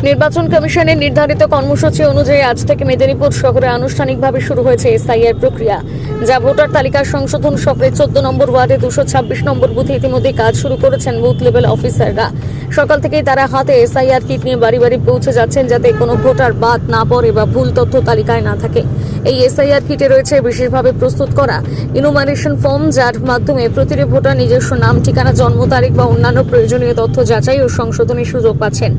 নির্বাচন কমিশনের নির্ধারিত কর্মসূচি অনুযায়ী আজ থেকে মেদিনীপুর শহরে আনুষ্ঠানিকভাবে শুরু হয়েছে এসআইআর প্রক্রিয়া, যা ভোটার তালিকা সংশোধন শহরে 14 নম্বর ওয়ার্ডে 226 নম্বর বুথে ইতিমধ্যে কাজ শুরু করেছেন বুথ লেভেল অফিসাররা। সকাল থেকেই তারা হাতে এসআইআর কিট নিয়ে বাড়ি বাড়ি পৌঁছে যাচ্ছেন, যাতে কোনো ভোটার বাদ না পড়ে বা ভুল তথ্য তালিকায় না থাকে। এই এসআইআর কিটে রয়েছে বিশেষভাবে প্রস্তুত করা ইনুমারেশন ফর্ম, যার মাধ্যমে প্রতিটি ভোটার নিজস্ব নাম, ঠিকানা, জন্ম তারিখ বা অন্যান্য প্রয়োজনীয় তথ্য যাচাই ও সংশোধনের সুযোগ পাচ্ছেন।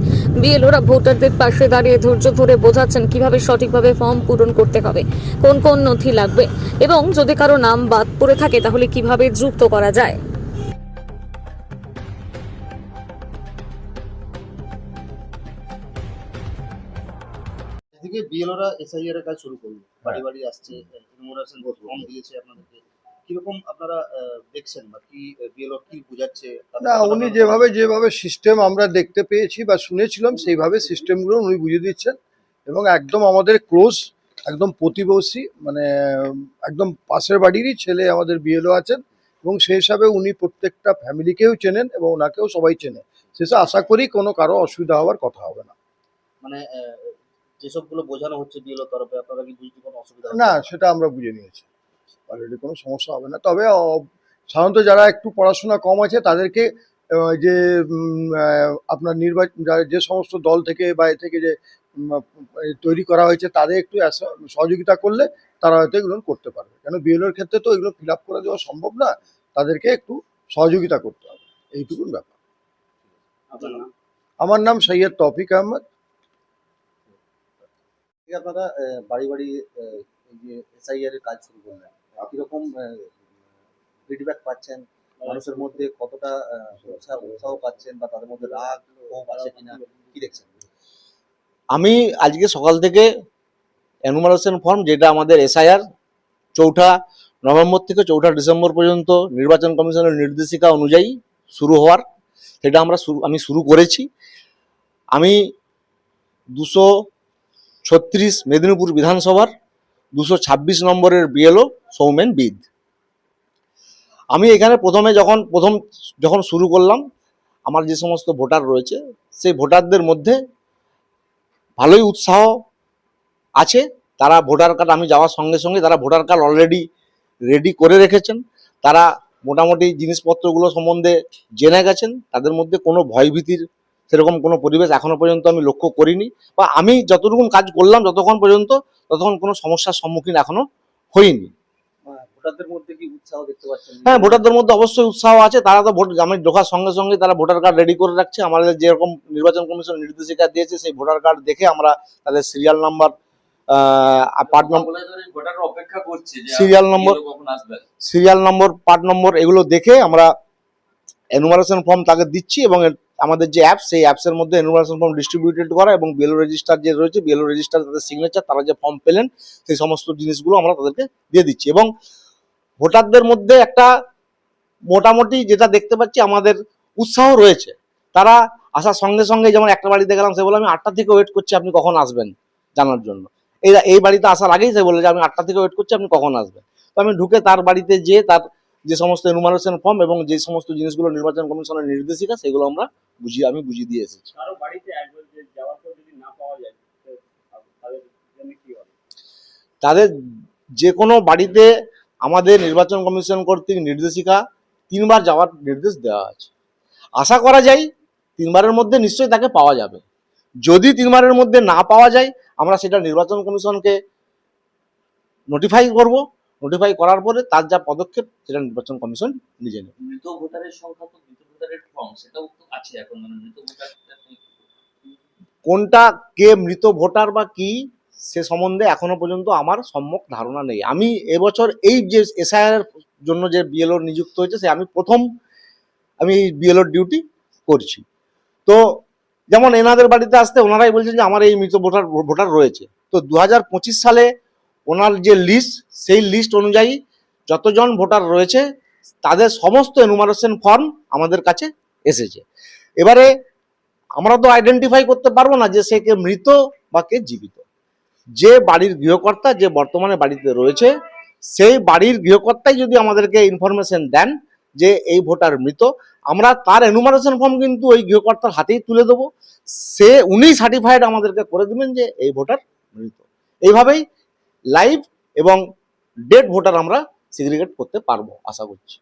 বিএলওরা ভোটারদের পাশে দাঁড়িয়ে ধৈর্য ধরে বোঝাচ্ছেন কিভাবে সঠিকভাবে ফর্ম পূরণ করতে হবে, কোন কোন নথি লাগবে এবং যদি কারো নাম বাদ পড়ে থাকে তাহলে কিভাবে যুক্ত করা যায়। থেকে বিএলওরা এসআইআর এর কাজ শুরু করলো, বাড়ি বাড়ি আসছে, ইনফরমেশন ফর্ম দিয়েছে আপনাদেরকে। কিরকম আপনারা দেখছেন বা কি বিএলও কি বোঝাচ্ছে? না, উনি যেভাবে সিস্টেম আমরা দেখতে পেয়েছি বা শুনেছিলাম সেইভাবে সিস্টেমগুলো উনি বুঝিয়ে দিচ্ছেন এবং একদম আমাদের ক্লোজ, একদম প্রতিবেশী, মানে একদম পাশের বাড়িরই ছেলে আমাদের বিএলও আছেন এবং সেই হিসাবে উনি প্রত্যেকটা ফ্যামিলিকেও চেনেন এবং ওনাকেও সবাই চেনে। সেসব আশা করি কোনো কারো অসুবিধা হওয়ার কথা হবে না। মানে যেসবগুলো বোঝানো হচ্ছে বিএলও তরফে, আপনারা কি বুঝতে কোনো অসুবিধা না, সেটা আমরা বুঝে নিয়েছি, অলরেডি কোনো সমস্যা হবে না। তবে সাধারণত যারা একটু পড়াশোনা কম আছে তাদেরকে যে আপনার নির্বাচন যে সমস্ত দল থেকে বা এ থেকে যে তৈরি করা হয়েছে তাদের একটু সহযোগিতা করলে তারা হয়তো এগুলো করতে পারবে, কেন বিএলওর ক্ষেত্রে তো এগুলো ফিল আপ করে দেওয়া সম্ভব না, তাদেরকে একটু সহযোগিতা করতে হবে, এইটুকুন ব্যাপার। আপনার নাম? আমার নাম সৈয়দ তৌফিক আহমদ। আপনারা বাড়ি বাড়ি এই যে এসআইআর এর কাজ শুরু করলেন, কিরকম ফিডব্যাক পাচ্ছেন? মানুষের মধ্যে কতটা উৎসাহ পাচ্ছেন বা তাদের মধ্যে রাগ ক্ষোভ আছে কিনা, কি দেখছেন? আমি আজকে সকাল থেকে এনুমারেশন ফর্ম, যেটা আমাদের এসআইআর 4 নভেম্বর থেকে 4 ডিসেম্বর পর্যন্ত নির্বাচন কমিশনের নির্দেশিকা অনুযায়ী শুরু হওয়ার, সেটা আমি শুরু করেছি। আমি 236 মেদিনীপুর বিধানসভার 226 নম্বরের বিএলও সৌমেন বিদ। আমি এখানে যখন শুরু করলাম, আমার যে সমস্ত ভোটার রয়েছে সেই ভোটারদের মধ্যে ভালোই উৎসাহ আছে। তারা ভোটার কার্ড, আমি যাওয়ার সঙ্গে সঙ্গে তারা ভোটার কার্ড অলরেডি রেডি করে রেখেছেন। তারা মোটামুটি জিনিসপত্রগুলো সম্বন্ধে জেনে গেছেন। তাদের মধ্যে কোনো ভয়ভীতির সেরকম কোনো পরিবেশ এখনো পর্যন্ত আমি লক্ষ্য করিনি, বা আমি যতটুকু কাজ করলাম ততক্ষণ কোনো সমস্যার সম্মুখীন এখনো হইনি। ভোটারদের মধ্যে কি উৎসাহ দেখতে পাচ্ছেন? হ্যাঁ, ভোটারদের মধ্যে অবশ্যই উৎসাহ আছে। তারা তো আমি ঢোকার সঙ্গে সঙ্গে তারা ভোটার কার্ড রেডি করে রাখছে। আমাদের যেরকম নির্বাচন কমিশন নির্দেশিকা দিয়েছে সেই ভোটার কার্ড দেখে আমরা তাদের serial number, part number, serial number, part number এগুলো দেখে আমরা এনুমারেশন ফর্ম তাকে দিচ্ছি এবং আমাদের যে অ্যাপ, সেই অ্যাপসের মধ্যে এনুমারেশন ফর্ম ডিস্ট্রিবিউটেড করা এবং বিএলও রেজিস্টার যে রয়েছে, বিএলও রেজিস্টার তাদের সিগনেচার, তারা যে ফর্ম পেলেন সেই সমস্ত জিনিসগুলো আমরা তাদেরকে দিয়ে দিচ্ছি। এবং ভোটারদের মধ্যে একটা মোটামুটি যেটা দেখতে পাচ্ছি আমাদের উৎসাহ রয়েছে। তারা আসার সঙ্গে সঙ্গে, যেমন একটা বাড়িতে গেলাম, সে বলে আমি 8টা থেকে ওয়েট করছি আপনি কখন আসবেন জানার জন্য। এই বাড়িতে আসার আগেই সে বলে যে আমি 8টা থেকে ওয়েট করছি আপনি কখন আসবেন। তো আমি ঢুকে তার বাড়িতে যেয়ে তার যে সমস্ত এনুমারেশন ফর্ম এবং যে সমস্ত জিনিসগুলো নির্বাচন কমিশনের নির্দেশিকা সেগুলো আমি বুঝিয়ে দিয়ে এসেছি। তাদের যে কোনো বাড়িতে আমাদের নির্বাচন কমিশন কর্তৃক নির্দেশিকা 3 বার যাওয়ার নির্দেশ দেওয়া আছে। আশা করা যায় 3 বারের মধ্যে নিশ্চয়ই তাকে পাওয়া যাবে। যদি 3 বারের মধ্যে না পাওয়া যায়, আমরা সেটা নির্বাচন কমিশনকে নোটিফাই করব। নোটিফাই করার পরে তার যা পদক্ষেপ সেটা নির্বাচন কমিশন নিজে নেবে। মৃত ভোটারের সংখ্যা তো, মৃত ভোটারের ফর্ম সেটাও তো আছে এখন, মানে মৃত ভোটার কোনটা কে মৃত ভোটার বা কি সে সম্বন্ধে এখনো পর্যন্ত আমার সম্যক ধারণা নেই। আমি এবছর এই যে এসআইআর জন্য যে বিএলও নিযুক্ত হয়েছে, সে আমি বিএলওর ডিউটি করছি। তো যেমন এনাদের বাড়িতে আসতে ওনারাই বলছেন যে আমার এই মৃত ভোটার রয়েছে। তো 2025 সালে ওনার যে লিস্ট, সেই লিস্ট অনুযায়ী যতজন ভোটার রয়েছে তাদের সমস্ত এনুমারেশন ফর্ম আমাদের কাছে এসেছে। এবারে আমরা তো আইডেন্টিফাই করতে পারবো না যে সে কে মৃত বা কে জীবিত। যে বাড়ির গৃহকর্তা, যে বর্তমানে বাড়িতে রয়েছে, সেই বাড়ির গৃহকর্তাই যদি আমাদেরকে ইনফরমেশন দেন যে এই ভোটার মৃত, আমরা তার এনুমারেশন ফর্ম কিন্তু ওই গৃহকর্তার হাতেই তুলে দেবো, উনি সার্টিফাইড আমাদেরকে করে দেবেন যে এই ভোটার মৃত। এইভাবেই লাইভ এবং ডেড ভোটার আমরা সিগ্রিগেট করতে পারবো আশা করছি।